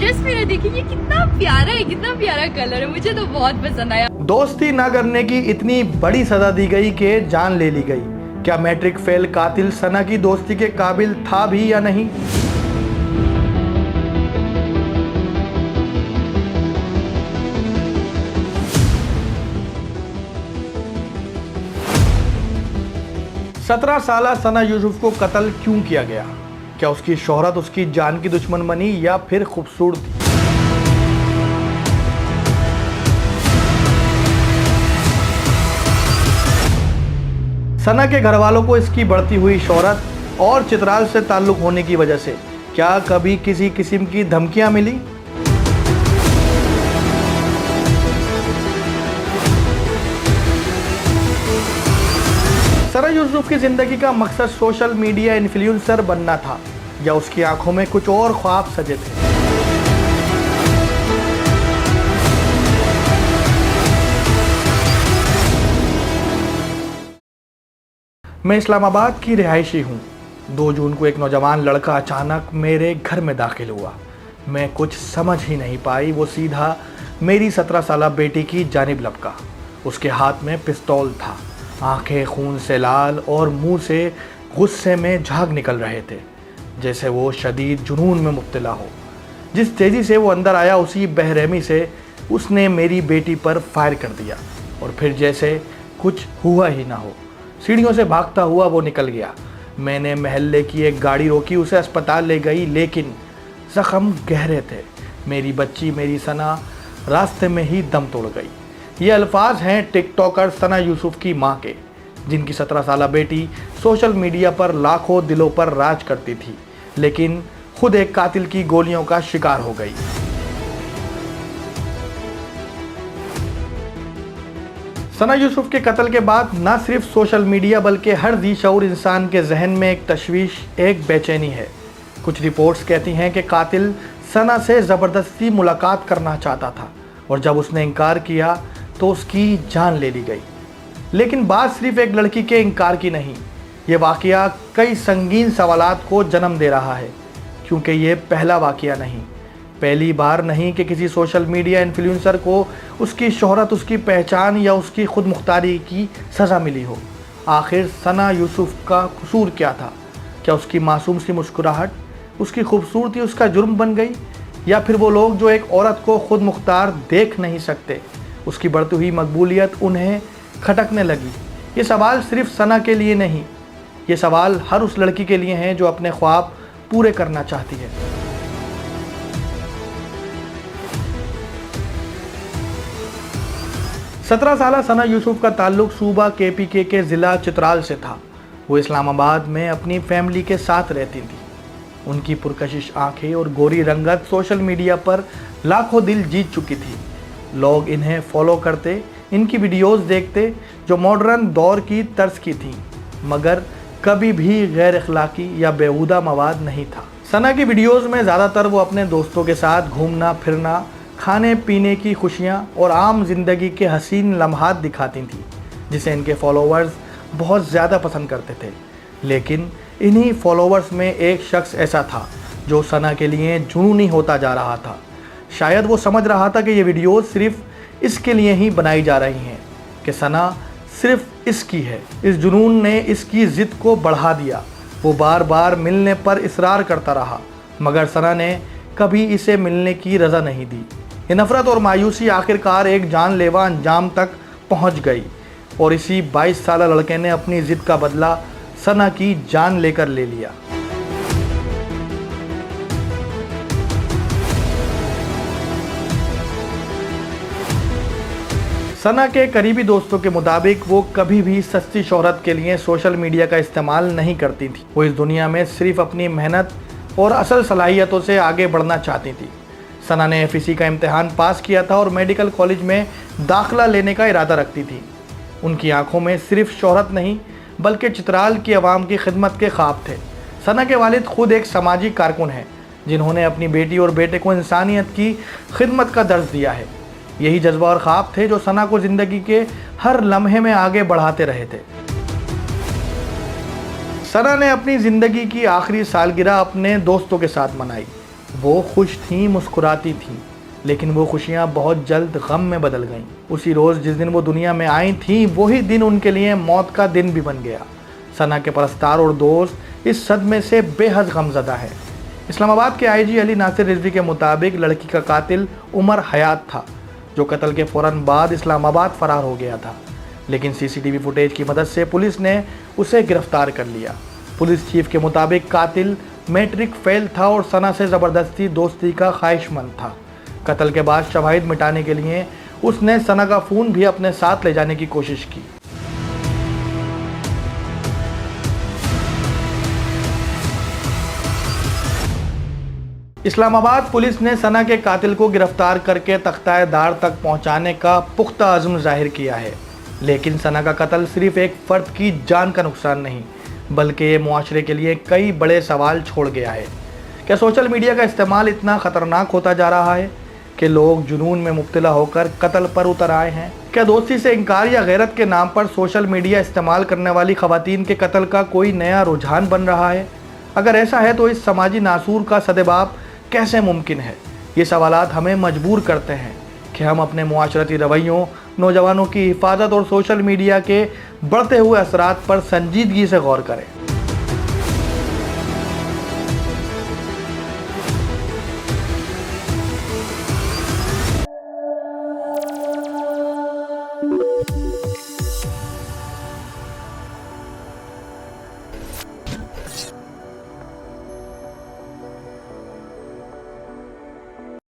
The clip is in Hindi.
जस्ट मेरा देखिए ये कितना प्यारा है, कितना प्यारा कलर है, मुझे तो बहुत पसंद आया। दोस्ती न करने की इतनी बड़ी सजा दी गई कि जान ले ली गई। क्या मैट्रिक फेल कातिल सना की दोस्ती के काबिल था भी या नहीं? सत्रह साल सना यूसुफ को कत्ल क्यों किया गया? क्या उसकी शोहरत उसकी जान की दुश्मन बनी या फिर खूबसूरती? सना के घर वालों को इसकी बढ़ती हुई शोहरत और चित्राल से ताल्लुक होने की वजह से क्या कभी किसी किस्म की धमकियां मिली? सना यूसुफ की जिंदगी का मकसद सोशल मीडिया इन्फ्लुएंसर बनना था या उसकी आंखों में कुछ और ख्वाब सजे थे? मैं इस्लामाबाद की रिहायशी हूँ। 2 जून को एक नौजवान लड़का अचानक मेरे घर में दाखिल हुआ। मैं कुछ समझ ही नहीं पाई। वो सीधा मेरी 17 साल बेटी की जानिब लपका। उसके हाथ में पिस्तौल था, आंखें खून से लाल और मुंह से गुस्से में झाग निकल रहे थे, जैसे वो शदीद जुनून में मुब्तला हो। जिस तेज़ी से वो अंदर आया उसी बेरहमी से उसने मेरी बेटी पर फायर कर दिया और फिर जैसे कुछ हुआ ही ना हो सीढ़ियों से भागता हुआ वो निकल गया। मैंने महल्ले की एक गाड़ी रोकी, उसे अस्पताल ले गई, लेकिन ज़ख्म गहरे थे। मेरी बच्ची मेरी सना रास्ते में ही दम तोड़ गई। ये अल्फाज हैं टिकटॉकर सना यूसुफ की मां के, जिनकी 17 साल बेटी सोशल मीडिया पर लाखों दिलों पर राज करती थी, लेकिन खुद एक कातिल की गोलियों का शिकार हो गई। सना यूसुफ के कत्ल के बाद न सिर्फ सोशल मीडिया बल्कि हर दी शऊर इंसान के जहन में एक तशवीश, एक बेचैनी है। कुछ रिपोर्ट्स कहती हैं कि कातिल सना से ज़बरदस्ती मुलाकात करना चाहता था और जब उसने इनकार किया तो उसकी जान ले ली गई। लेकिन बात सिर्फ एक लड़की के इनकार की नहीं, ये वाक़या कई संगीन सवालात को जन्म दे रहा है, क्योंकि ये पहला वाक़या नहीं, पहली बार नहीं कि किसी सोशल मीडिया इन्फ्लुएंसर को उसकी शोहरत, उसकी पहचान या उसकी खुद मुख्तारी की सज़ा मिली हो। आखिर सना यूसुफ का कसूर क्या था? क्या उसकी मासूम सी मुस्कुराहट, उसकी खूबसूरती उसका जुर्म बन गई, या फिर वो लोग जो एक औरत को खुद मुख्तार देख नहीं सकते, उसकी बढ़ती हुई मकबूलियत उन्हें खटकने लगी? ये सवाल सिर्फ सना के लिए नहीं, ये सवाल हर उस लड़की के लिए हैं जो अपने ख्वाब पूरे करना चाहती है। 17 साल सना यूसुफ का ताल्लुक सूबा KPK के ज़िला चित्राल से था। वो इस्लामाबाद में अपनी फैमिली के साथ रहती थी। उनकी पुरकशिश आंखें और गोरी रंगत सोशल मीडिया पर लाखों दिल जीत चुकी थी। लोग इन्हें फॉलो करते, इनकी वीडियोस देखते जो मॉडर्न दौर की तर्ज की थी, मगर कभी भी गैर अखलाकी या बेहुदा मवाद नहीं था। सना की वीडियोस में ज़्यादातर वो अपने दोस्तों के साथ घूमना फिरना, खाने पीने की खुशियाँ और आम जिंदगी के हसीन लम्हात दिखाती थी, जिसे इनके फॉलोअर्स बहुत ज़्यादा पसंद करते थे। लेकिन इन्हीं फॉलोअर्स में एक शख्स ऐसा था जो सना के लिए जुनूनी होता जा रहा था। शायद वो समझ रहा था कि ये वीडियो सिर्फ इसके लिए ही बनाई जा रही हैं, कि सना सिर्फ इसकी है। इस जुनून ने इसकी ज़िद को बढ़ा दिया। वो बार बार मिलने पर इसरार करता रहा, मगर सना ने कभी इसे मिलने की रज़ा नहीं दी। ये नफ़रत और मायूसी आखिरकार एक जानलेवा अंजाम तक पहुंच गई और इसी 22 साल लड़के ने अपनी ज़िद का बदला सना की जान लेकर ले लिया। सना के करीबी दोस्तों के मुताबिक वो कभी भी सस्ती शोहरत के लिए सोशल मीडिया का इस्तेमाल नहीं करती थी। वो इस दुनिया में सिर्फ अपनी मेहनत और असल सलाहियतों से आगे बढ़ना चाहती थी। सना ने FEC का इम्तिहान पास किया था और मेडिकल कॉलेज में दाखिला लेने का इरादा रखती थी। उनकी आंखों में सिर्फ शोहरत नहीं बल्कि चित्राल की आवाम की खिदमत के ख्वाब थे। सना के वालिद खुद एक समाजी कारकुन हैं, जिन्होंने अपनी बेटी और बेटे को इंसानियत की खिदमत का दर्ज दिया है। यही जज्बा और ख्वाब थे जो सना को ज़िंदगी के हर लम्हे में आगे बढ़ाते रहे थे। सना ने अपनी ज़िंदगी की आखिरी सालगिरह अपने दोस्तों के साथ मनाई। वो खुश थीं, मुस्कुराती थीं, लेकिन वो खुशियाँ बहुत जल्द गम में बदल गईं। उसी रोज़ जिस दिन वो दुनिया में आई थीं, वही दिन उनके लिए मौत का दिन भी बन गया। सना के परस्तार और दोस्त इस सदमे से बेहद गमज़दा है। इस्लामाबाद के आईजी अली नासिर रिजवी के मुताबिक लड़की का कातिल उमर हयात था, जो कत्ल के फ़ौरन बाद इस्लामाबाद फ़रार हो गया था, लेकिन सीसीटीवी फुटेज की मदद से पुलिस ने उसे गिरफ्तार कर लिया। पुलिस चीफ के मुताबिक कातिल मैट्रिक फेल था और सना से ज़बरदस्ती दोस्ती का ख्वाहिशमंद था। कत्ल के बाद शवाहिद मिटाने के लिए उसने सना का फ़ोन भी अपने साथ ले जाने की कोशिश की। इस्लामाबाद पुलिस ने सना के कातिल को गिरफ्तार करके तख्ताएदार तक पहुंचाने का पुख्ता अज़्म जाहिर किया है, लेकिन सना का कत्ल सिर्फ एक फ़र्द की जान का नुकसान नहीं, बल्कि ये मुआशरे के लिए कई बड़े सवाल छोड़ गया है। क्या सोशल मीडिया का इस्तेमाल इतना ख़तरनाक होता जा रहा है कि लोग जुनून में मुब्तला होकर कत्ल पर उतर आए हैं? क्या दोस्ती से इनकार या गैरत के नाम पर सोशल मीडिया इस्तेमाल करने वाली ख़वातीन के कत्ल का कोई नया रुझान बन रहा है? अगर ऐसा है तो इस समाजी नासूर का सदेबाप कैसे मुमकिन है? ये सवालात हमें मजबूर करते हैं कि हम अपने मुआशरती रवैयों, नौजवानों की हिफाजत और सोशल मीडिया के बढ़ते हुए असरात पर संजीदगी से गौर करें।